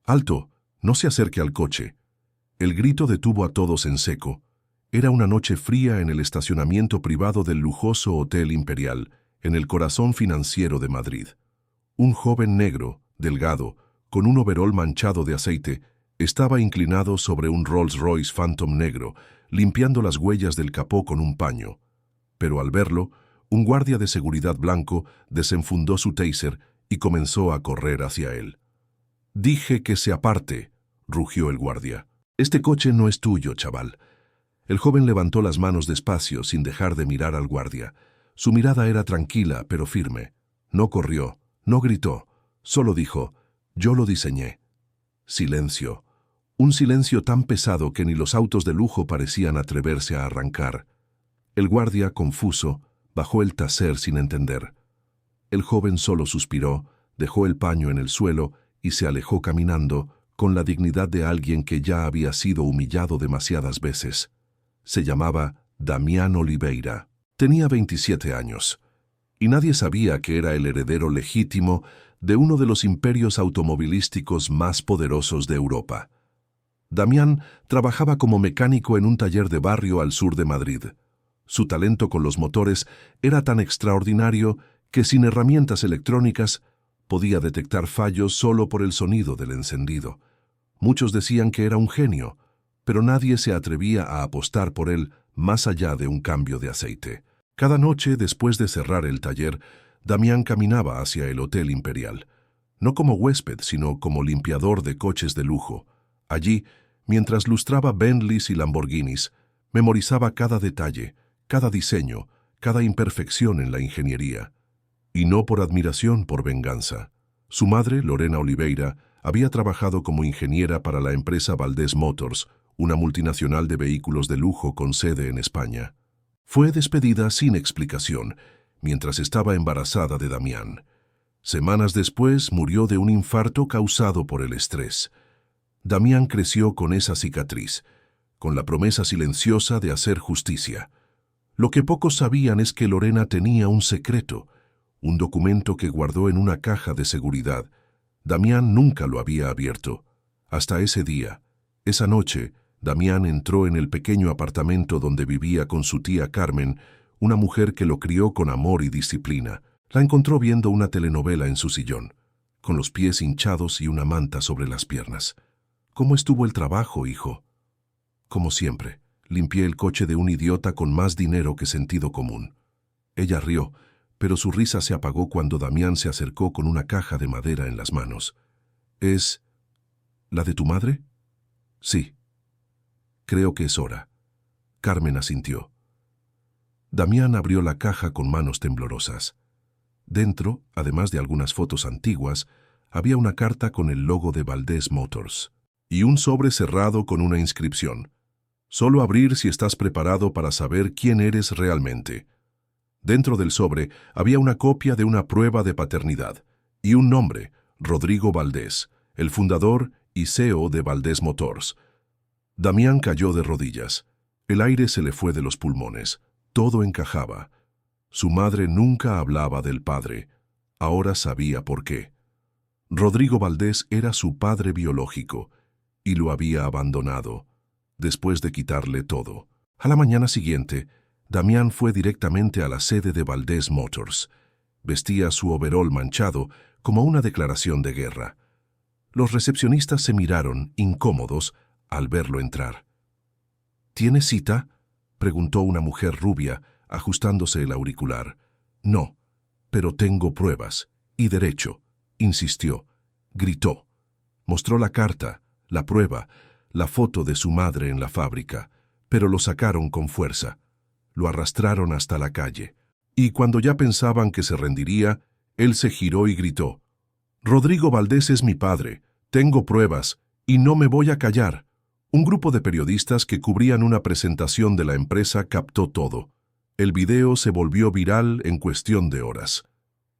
¡Alto! No se acerque al coche. El grito detuvo a todos en seco. Era una noche fría en el estacionamiento privado del lujoso Hotel Imperial, en el corazón financiero de Madrid. Un joven negro, delgado, con un overol manchado de aceite, estaba inclinado sobre un Rolls-Royce Phantom negro, limpiando las huellas del capó con un paño. Pero al verlo, un guardia de seguridad blanco desenfundó su taser y comenzó a correr hacia él. «Dije que se aparte», rugió el guardia. «Este coche no es tuyo, chaval». El joven levantó las manos despacio sin dejar de mirar al guardia. Su mirada era tranquila, pero firme. No corrió, no gritó, solo dijo, «Yo lo diseñé». Silencio. Un silencio tan pesado que ni los autos de lujo parecían atreverse a arrancar. El guardia, confuso, bajó el taser sin entender. El joven solo suspiró, dejó el paño en el suelo y se alejó caminando, con la dignidad de alguien que ya había sido humillado demasiadas veces. Se llamaba Damián Oliveira. Tenía 27 años, y nadie sabía que era el heredero legítimo de uno de los imperios automovilísticos más poderosos de Europa. Damián trabajaba como mecánico en un taller de barrio al sur de Madrid. Su talento con los motores era tan extraordinario que sin herramientas electrónicas podía detectar fallos solo por el sonido del encendido. Muchos decían que era un genio, pero nadie se atrevía a apostar por él más allá de un cambio de aceite. Cada noche, después de cerrar el taller, Damián caminaba hacia el Hotel Imperial, no como huésped, sino como limpiador de coches de lujo. Allí, mientras lustraba Bentleys y Lamborghinis, memorizaba cada detalle, cada diseño, cada imperfección en la ingeniería. Y no por admiración, por venganza. Su madre, Lorena Oliveira, había trabajado como ingeniera para la empresa Valdés Motors, una multinacional de vehículos de lujo con sede en España. Fue despedida sin explicación, mientras estaba embarazada de Damián. Semanas después murió de un infarto causado por el estrés. Damián creció con esa cicatriz, con la promesa silenciosa de hacer justicia. Lo que pocos sabían es que Lorena tenía un secreto, un documento que guardó en una caja de seguridad. Damián nunca lo había abierto. Hasta ese día, esa noche, Damián entró en el pequeño apartamento donde vivía con su tía Carmen, una mujer que lo crió con amor y disciplina. La encontró viendo una telenovela en su sillón, con los pies hinchados y una manta sobre las piernas. «¿Cómo estuvo el trabajo, hijo?» «Como siempre, limpié el coche de un idiota con más dinero que sentido común». Ella rió, pero su risa se apagó cuando Damián se acercó con una caja de madera en las manos. «¿Es la de tu madre?» «Sí». «Creo que es hora». Carmen asintió. Damián abrió la caja con manos temblorosas. Dentro, además de algunas fotos antiguas, había una carta con el logo de Valdés Motors y un sobre cerrado con una inscripción. «Solo abrir si estás preparado para saber quién eres realmente». Dentro del sobre había una copia de una prueba de paternidad y un nombre, Rodrigo Valdés, el fundador y CEO de Valdés Motors. Damián cayó de rodillas. El aire se le fue de los pulmones. Todo encajaba. Su madre nunca hablaba del padre. Ahora sabía por qué. Rodrigo Valdés era su padre biológico y lo había abandonado, después de quitarle todo. A la mañana siguiente, Damián fue directamente a la sede de Valdés Motors. Vestía su overol manchado como una declaración de guerra. Los recepcionistas se miraron, incómodos, al verlo entrar. «¿Tiene cita?», preguntó una mujer rubia, ajustándose el auricular. «No, pero tengo pruebas. Y derecho», insistió. Gritó. Mostró la carta, la prueba, la foto de su madre en la fábrica, pero lo sacaron con fuerza. Lo arrastraron hasta la calle. Y cuando ya pensaban que se rendiría, él se giró y gritó: «Rodrigo Valdés es mi padre, tengo pruebas, y no me voy a callar». Un grupo de periodistas que cubrían una presentación de la empresa captó todo. El video se volvió viral en cuestión de horas.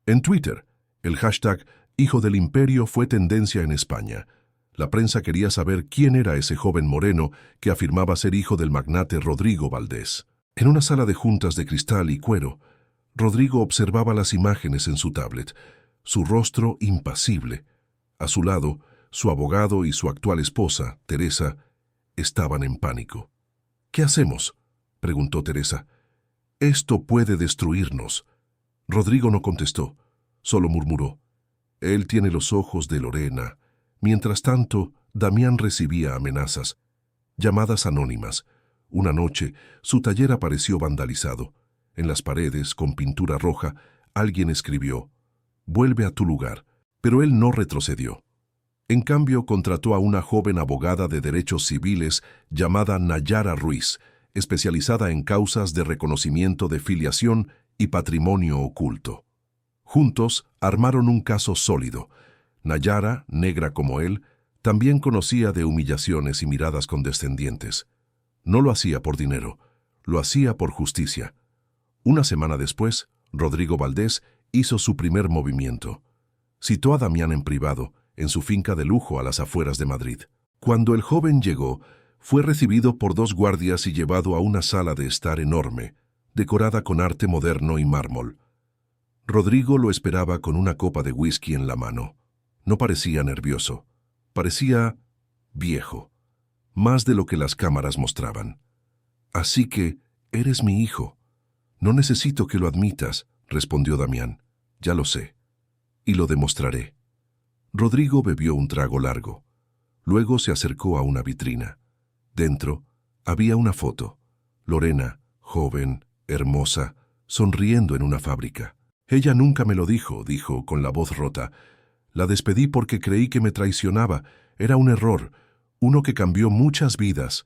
En Twitter, el hashtag Hijo del Imperio fue tendencia en España. La prensa quería saber quién era ese joven moreno que afirmaba ser hijo del magnate Rodrigo Valdés. En una sala de juntas de cristal y cuero, Rodrigo observaba las imágenes en su tablet, su rostro impasible. A su lado, su abogado y su actual esposa, Teresa, estaban en pánico. «¿Qué hacemos?», preguntó Teresa. «Esto puede destruirnos». Rodrigo no contestó, solo murmuró: «Él tiene los ojos de Lorena». Mientras tanto, Damián recibía amenazas, llamadas anónimas. Una noche, su taller apareció vandalizado. En las paredes, con pintura roja, alguien escribió: «Vuelve a tu lugar», pero él no retrocedió. En cambio, contrató a una joven abogada de derechos civiles llamada Nayara Ruiz, especializada en causas de reconocimiento de filiación y patrimonio oculto. Juntos armaron un caso sólido. Nayara, negra como él, también conocía de humillaciones y miradas condescendientes. No lo hacía por dinero, lo hacía por justicia. Una semana después, Rodrigo Valdés hizo su primer movimiento. Citó a Damián en privado, en su finca de lujo a las afueras de Madrid. Cuando el joven llegó, fue recibido por 2 guardias y llevado a una sala de estar enorme, decorada con arte moderno y mármol. Rodrigo lo esperaba con una copa de whisky en la mano. No parecía nervioso, parecía viejo, más de lo que las cámaras mostraban. «Así que eres mi hijo. No necesito que lo admitas», respondió Damián. «Ya lo sé, y lo demostraré». Rodrigo bebió un trago largo. Luego se acercó a una vitrina. Dentro había una foto. Lorena, joven, hermosa, sonriendo en una fábrica. «Ella nunca me lo dijo», dijo con la voz rota. «La despedí porque creí que me traicionaba. Era un error, uno que cambió muchas vidas».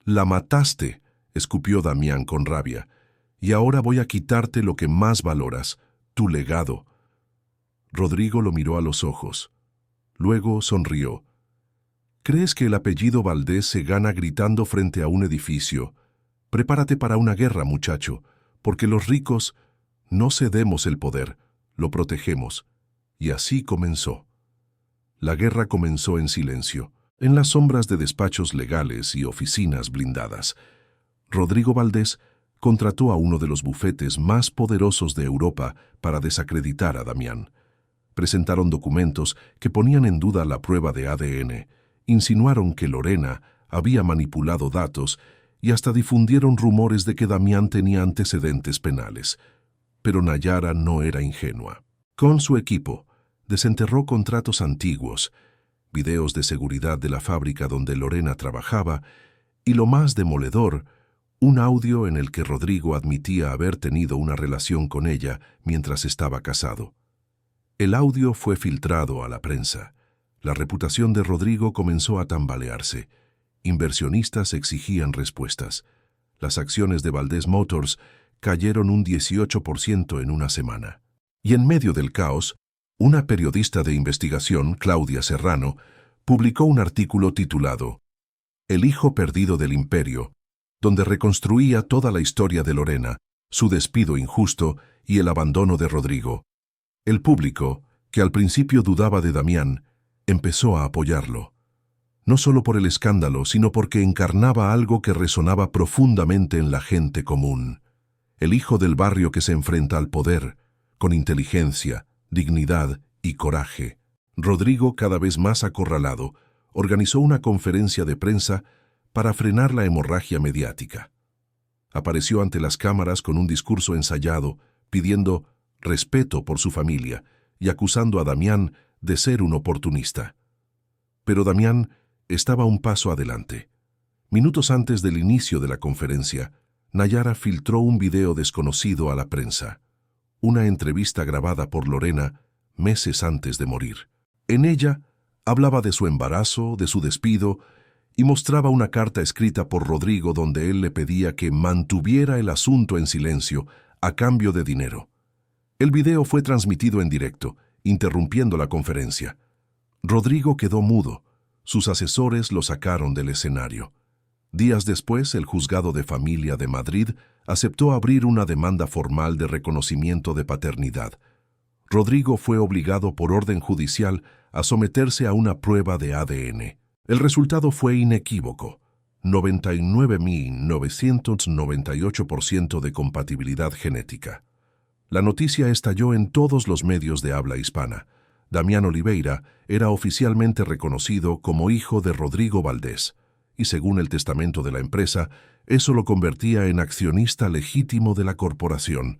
«La mataste», escupió Damián con rabia. «Y ahora voy a quitarte lo que más valoras, tu legado». Rodrigo lo miró a los ojos. Luego sonrió. «¿Crees que el apellido Valdés se gana gritando frente a un edificio? Prepárate para una guerra, muchacho, porque los ricos no cedemos el poder, lo protegemos». Y así comenzó. La guerra comenzó en silencio, en las sombras de despachos legales y oficinas blindadas. Rodrigo Valdés contrató a uno de los bufetes más poderosos de Europa para desacreditar a Damián. Presentaron documentos que ponían en duda la prueba de ADN, insinuaron que Lorena había manipulado datos y hasta difundieron rumores de que Damián tenía antecedentes penales. Pero Nayara no era ingenua. Con su equipo, desenterró contratos antiguos, videos de seguridad de la fábrica donde Lorena trabajaba y, lo más demoledor, un audio en el que Rodrigo admitía haber tenido una relación con ella mientras estaba casado. El audio fue filtrado a la prensa. La reputación de Rodrigo comenzó a tambalearse. Inversionistas exigían respuestas. Las acciones de Valdés Motors cayeron un 18% en una semana. Y en medio del caos, una periodista de investigación, Claudia Serrano, publicó un artículo titulado «El hijo perdido del imperio», donde reconstruía toda la historia de Lorena, su despido injusto y el abandono de Rodrigo. El público, que al principio dudaba de Damián, empezó a apoyarlo. No solo por el escándalo, sino porque encarnaba algo que resonaba profundamente en la gente común. El hijo del barrio que se enfrenta al poder, con inteligencia, dignidad y coraje. Rodrigo, cada vez más acorralado, organizó una conferencia de prensa para frenar la hemorragia mediática. Apareció ante las cámaras con un discurso ensayado, pidiendo respeto por su familia y acusando a Damián de ser un oportunista. Pero Damián estaba un paso adelante. Minutos antes del inicio de la conferencia, Nayara filtró un video desconocido a la prensa, una entrevista grabada por Lorena meses antes de morir. En ella hablaba de su embarazo, de su despido, y mostraba una carta escrita por Rodrigo donde él le pedía que mantuviera el asunto en silencio a cambio de dinero. El video fue transmitido en directo, interrumpiendo la conferencia. Rodrigo quedó mudo. Sus asesores lo sacaron del escenario. Días después, el Juzgado de Familia de Madrid aceptó abrir una demanda formal de reconocimiento de paternidad. Rodrigo fue obligado por orden judicial a someterse a una prueba de ADN. El resultado fue inequívoco: 99.998% de compatibilidad genética. La noticia estalló en todos los medios de habla hispana. Damián Oliveira era oficialmente reconocido como hijo de Rodrigo Valdés, y según el testamento de la empresa, eso lo convertía en accionista legítimo de la corporación.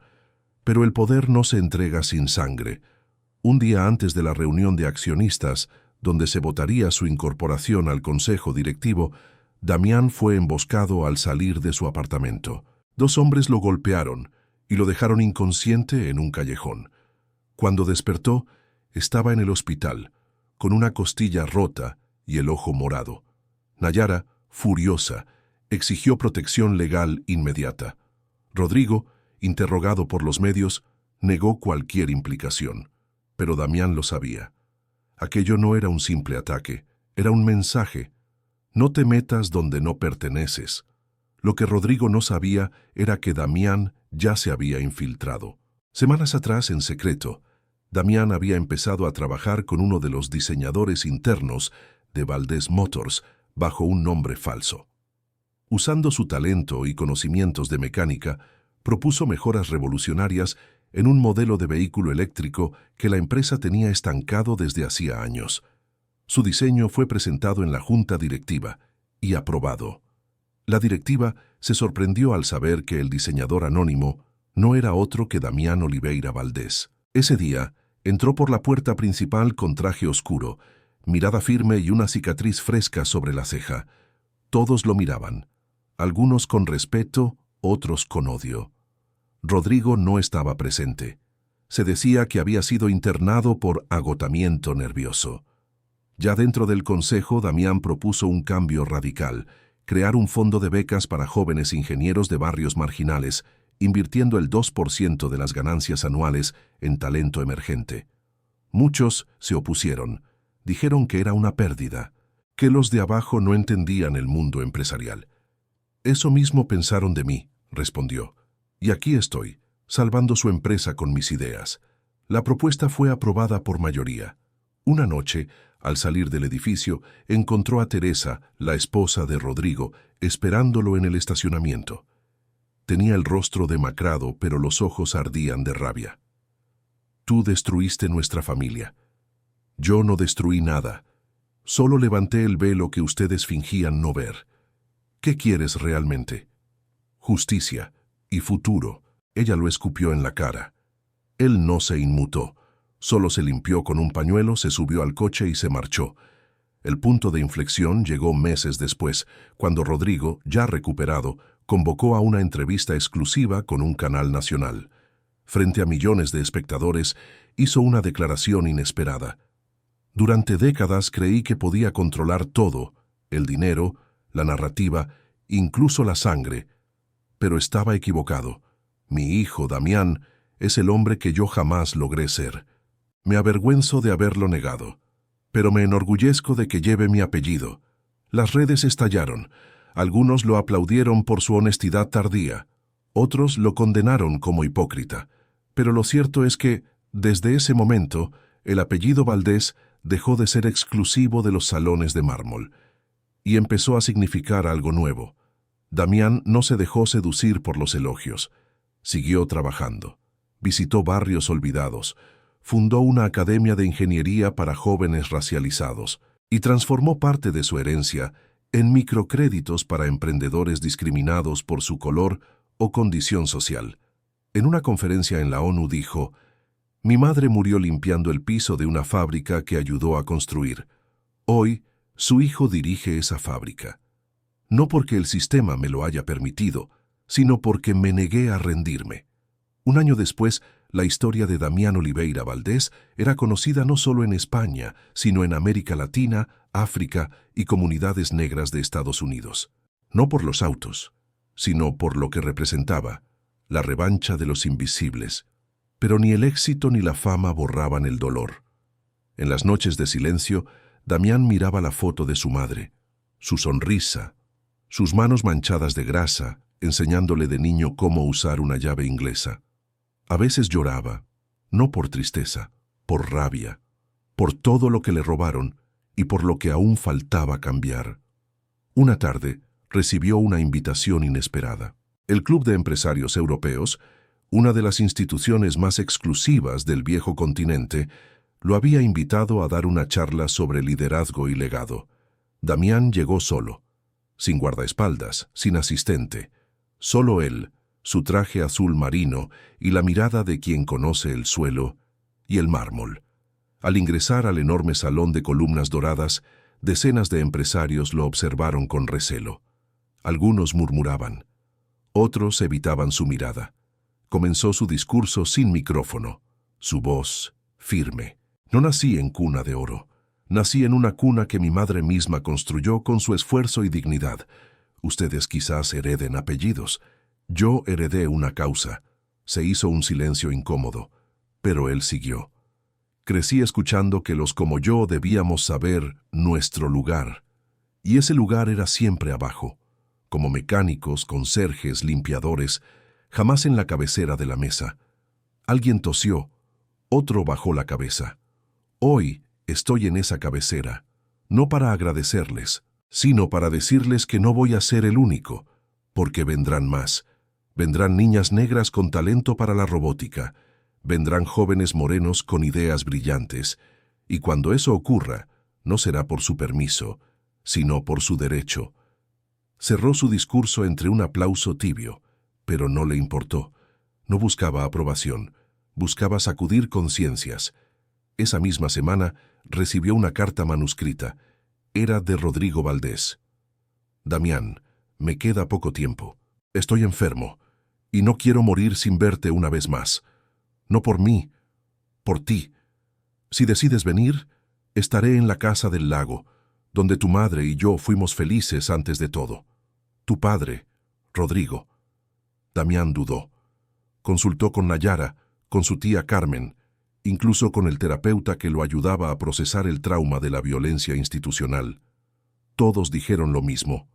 Pero el poder no se entrega sin sangre. Un día antes de la reunión de accionistas, donde se votaría su incorporación al consejo directivo, Damián fue emboscado al salir de su apartamento. 2 hombres lo golpearon y lo dejaron inconsciente en un callejón. Cuando despertó, estaba en el hospital, con una costilla rota y el ojo morado. Nayara, furiosa, exigió protección legal inmediata. Rodrigo, interrogado por los medios, negó cualquier implicación. Pero Damián lo sabía. Aquello no era un simple ataque, era un mensaje. No te metas donde no perteneces. Lo que Rodrigo no sabía era que Damián ya se había infiltrado. Semanas atrás, en secreto, Damián había empezado a trabajar con uno de los diseñadores internos de Valdés Motors bajo un nombre falso. Usando su talento y conocimientos de mecánica, propuso mejoras revolucionarias en un modelo de vehículo eléctrico que la empresa tenía estancado desde hacía años. Su diseño fue presentado en la junta directiva y aprobado. La directiva se sorprendió al saber que el diseñador anónimo no era otro que Damián Oliveira Valdés. Ese día, entró por la puerta principal con traje oscuro, mirada firme y una cicatriz fresca sobre la ceja. Todos lo miraban, algunos con respeto, otros con odio. Rodrigo no estaba presente. Se decía que había sido internado por agotamiento nervioso. Ya dentro del consejo, Damián propuso un cambio radical: crear un fondo de becas para jóvenes ingenieros de barrios marginales, invirtiendo el 2% de las ganancias anuales en talento emergente. Muchos se opusieron, dijeron que era una pérdida, que los de abajo no entendían el mundo empresarial. Eso mismo pensaron de mí, respondió, y aquí estoy, salvando su empresa con mis ideas. La propuesta fue aprobada por mayoría. Una noche, al salir del edificio, encontró a Teresa, la esposa de Rodrigo, esperándolo en el estacionamiento. Tenía el rostro demacrado, pero los ojos ardían de rabia. Tú destruiste nuestra familia. Yo no destruí nada. Solo levanté el velo que ustedes fingían no ver. ¿Qué quieres realmente? Justicia y futuro. Ella lo escupió en la cara. Él no se inmutó. Solo se limpió con un pañuelo, se subió al coche y se marchó. El punto de inflexión llegó meses después, cuando Rodrigo, ya recuperado, convocó a una entrevista exclusiva con un canal nacional. Frente a millones de espectadores, hizo una declaración inesperada. Durante décadas creí que podía controlar todo, el dinero, la narrativa, incluso la sangre. Pero estaba equivocado. Mi hijo, Damián, es el hombre que yo jamás logré ser. Me avergüenzo de haberlo negado, pero me enorgullezco de que lleve mi apellido. Las redes estallaron. Algunos lo aplaudieron por su honestidad tardía, otros lo condenaron como hipócrita. Pero lo cierto es que, desde ese momento, el apellido Valdés dejó de ser exclusivo de los salones de mármol y empezó a significar algo nuevo. Damián no se dejó seducir por los elogios. Siguió trabajando. Visitó barrios olvidados, fundó una academia de ingeniería para jóvenes racializados y transformó parte de su herencia en microcréditos para emprendedores discriminados por su color o condición social. En una conferencia en la ONU dijo: «Mi madre murió limpiando el piso de una fábrica que ayudó a construir. Hoy, su hijo dirige esa fábrica. No porque el sistema me lo haya permitido, sino porque me negué a rendirme». Un año después, la historia de Damián Oliveira Valdés era conocida no solo en España, sino en América Latina, África y comunidades negras de Estados Unidos. No por los autos, sino por lo que representaba, la revancha de los invisibles. Pero ni el éxito ni la fama borraban el dolor. En las noches de silencio, Damián miraba la foto de su madre, su sonrisa, sus manos manchadas de grasa, enseñándole de niño cómo usar una llave inglesa. A veces lloraba, no por tristeza, por rabia, por todo lo que le robaron y por lo que aún faltaba cambiar. Una tarde, recibió una invitación inesperada. El Club de Empresarios Europeos, una de las instituciones más exclusivas del viejo continente, Lo había invitado a dar una charla sobre liderazgo y legado. Damián llegó solo, sin guardaespaldas, sin asistente. Solo él, su traje azul marino y la mirada de quien conoce el suelo y el mármol. Al ingresar al enorme salón de columnas doradas, decenas de empresarios lo observaron con recelo. Algunos murmuraban. Otros evitaban su mirada. Comenzó su discurso sin micrófono. Su voz, firme. No nací en cuna de oro. Nací en una cuna que mi madre misma construyó con su esfuerzo y dignidad. Ustedes quizás hereden apellidos. Yo heredé una causa. Se hizo un silencio incómodo, pero él siguió. Crecí escuchando que los como yo debíamos saber nuestro lugar. Y ese lugar era siempre abajo, como mecánicos, conserjes, limpiadores, jamás en la cabecera de la mesa. Alguien tosió, otro bajó la cabeza. Hoy estoy en esa cabecera, no para agradecerles, sino para decirles que no voy a ser el único, porque vendrán más. Vendrán niñas negras con talento para la robótica, vendrán jóvenes morenos con ideas brillantes, y cuando eso ocurra, no será por su permiso, sino por su derecho. Cerró su discurso entre un aplauso tibio, pero no le importó. No buscaba aprobación, buscaba sacudir conciencias. Esa misma semana recibió una carta manuscrita. Era de Rodrigo Valdés. Damián, me queda poco tiempo. Estoy enfermo, y no quiero morir sin verte una vez más. No por mí, por ti. Si decides venir, estaré en la casa del lago, donde tu madre y yo fuimos felices antes de todo. Tu padre, Rodrigo. Damián dudó. Consultó con Nayara, con su tía Carmen, incluso con el terapeuta que lo ayudaba a procesar el trauma de la violencia institucional. Todos dijeron lo mismo.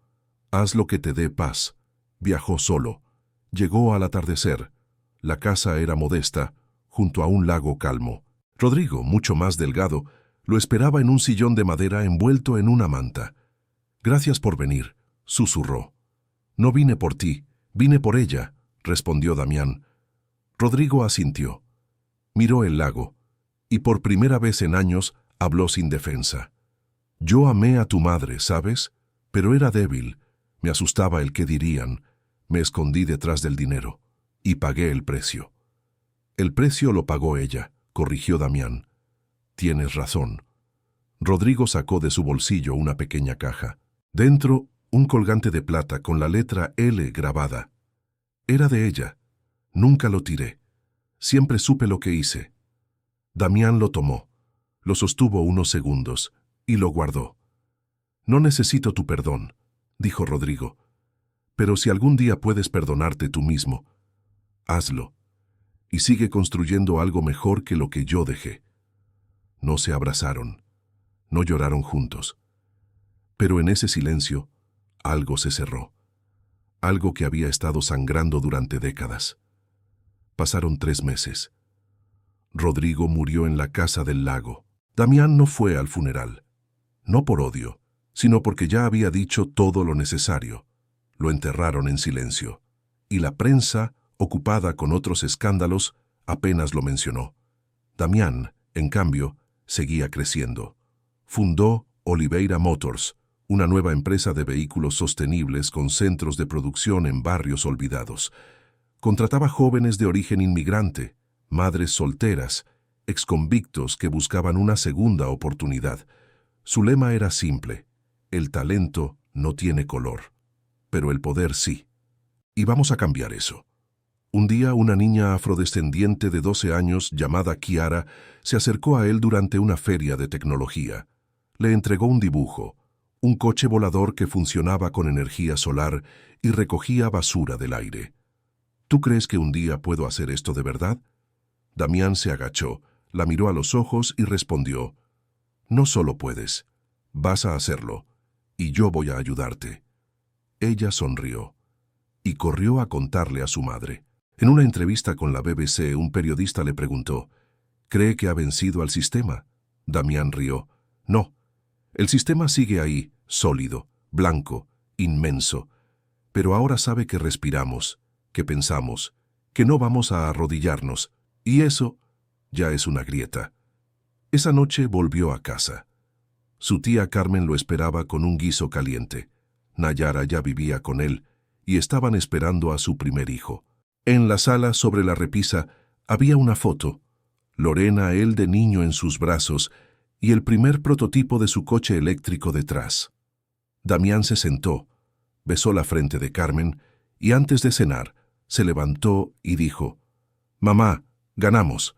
Haz lo que te dé paz. Viajó solo. Llegó al atardecer. La casa era modesta, junto a un lago calmo. Rodrigo, mucho más delgado, lo esperaba en un sillón de madera envuelto en una manta. «Gracias por venir», susurró. «No vine por ti, vine por ella», respondió Damián. Rodrigo asintió. Miró el lago, y por primera vez en años habló sin defensa. «Yo amé a tu madre, ¿sabes? Pero era débil. Me asustaba el qué dirían. Me escondí detrás del dinero, y pagué el precio». «El precio lo pagó ella», corrigió Damián. «Tienes razón». Rodrigo sacó de su bolsillo una pequeña caja. Dentro, un colgante de plata con la letra L grabada. Era de ella. Nunca lo tiré. Siempre supe lo que hice. Damián lo tomó, lo sostuvo unos segundos y lo guardó. «No necesito tu perdón», dijo Rodrigo. «Pero si algún día puedes perdonarte tú mismo, hazlo. Y sigue construyendo algo mejor que lo que yo dejé». No se abrazaron, no lloraron juntos. Pero en ese silencio, algo se cerró. Algo que había estado sangrando durante décadas. Pasaron 3 meses. Rodrigo murió en la casa del lago. Damián no fue al funeral. No por odio, sino porque ya había dicho todo lo necesario. Lo enterraron en silencio. Y la prensa, ocupada con otros escándalos, apenas lo mencionó. Damián, en cambio, seguía creciendo. Fundó Oliveira Motors, una nueva empresa de vehículos sostenibles con centros de producción en barrios olvidados. Contrataba jóvenes de origen inmigrante, madres solteras, exconvictos que buscaban una segunda oportunidad. Su lema era simple: el talento no tiene color, pero el poder sí. Y vamos a cambiar eso. Un día una niña afrodescendiente de 12 años llamada Kiara se acercó a él durante una feria de tecnología. Le entregó un dibujo, un coche volador que funcionaba con energía solar y recogía basura del aire. «¿Tú crees que un día puedo hacer esto de verdad?» Damián se agachó, la miró a los ojos y respondió: «No solo puedes, vas a hacerlo, y yo voy a ayudarte». Ella sonrió y corrió a contarle a su madre. En una entrevista con la BBC, un periodista le preguntó: «¿Cree que ha vencido al sistema?» Damián rió. «No, el sistema sigue ahí, sólido, blanco, inmenso. Pero ahora sabe que respiramos, que pensamos, que no vamos a arrodillarnos, y eso ya es una grieta». Esa noche volvió a casa. Su tía Carmen lo esperaba con un guiso caliente. Nayara ya vivía con él y estaban esperando a su primer hijo. En la sala, sobre la repisa, había una foto. Lorena, él de niño en sus brazos, y el primer prototipo de su coche eléctrico detrás. Damián se sentó, besó la frente de Carmen y antes de cenar, se levantó y dijo: «Mamá, ganamos.